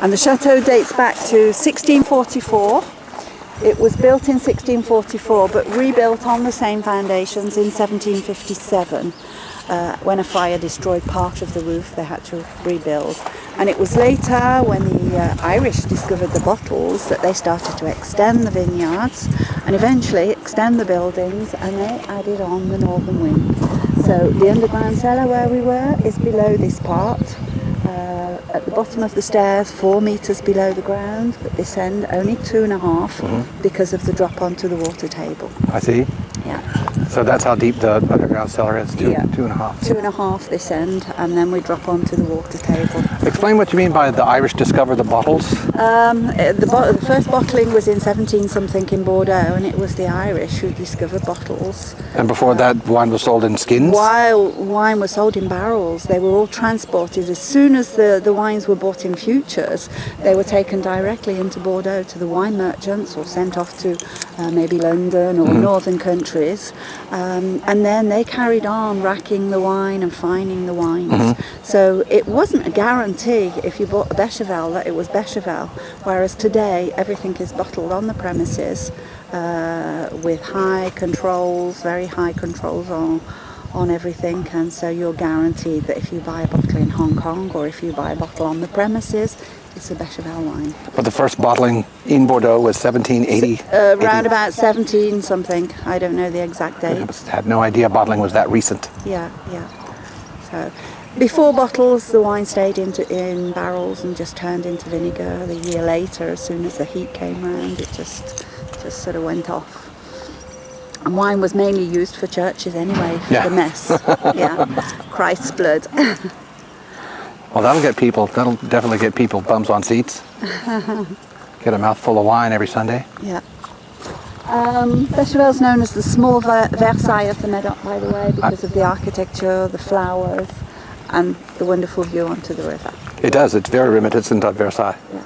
And the chateau dates back to 1644. It was built in 1644, but rebuilt on the same foundations in 1757. When a fire destroyed part of the roof, they had to rebuild. And it was later, when the Irish discovered the bottles, that they started to extend the vineyards and eventually extend the buildings, and they added on the northern wing. So the underground cellar where we were is below this part. At the bottom of the stairs, 4 meters below the ground, but this end only 2.5 because of the drop onto the water table. I see. Yeah. So that's how deep the underground cellar is, 2.5. 2.5 this end, and then we drop onto the water table. Explain what you mean by the Irish discovered the bottles. The first bottling was in 17-something in Bordeaux, and it was the Irish who discovered bottles. And before that, wine was sold in skins? While wine was sold in barrels, they were all transported. As soon as the wines were bought in futures, they were taken directly into Bordeaux to the wine merchants or sent off to maybe London or northern countries. And then they carried on racking the wine and fining the wines. So it wasn't a guarantee if you bought a Beychevelle that it was Beychevelle, whereas today everything is bottled on the premises with high controls, very high controls on everything, and so you're guaranteed that if you buy a bottle in Hong Kong or if you buy a bottle on the premises, it's a Beychevelle wine. But the first bottling in Bordeaux was 1780? Around about 17 something. I don't know the exact date. I had no idea bottling was that recent. Yeah. So before bottles, the wine stayed in barrels and just turned into vinegar. The year later, as soon as the heat came round, it just sort of went off. And wine was mainly used for churches anyway, for the mess. Christ's blood. Well, that'll definitely get people bums on seats. Get a mouthful of wine every Sunday. Yeah. Bechevelle's known as the small Versailles of the Medoc, by the way, because of the architecture, the flowers, and the wonderful view onto the river. It does. It's very reminiscent of Versailles. Yeah.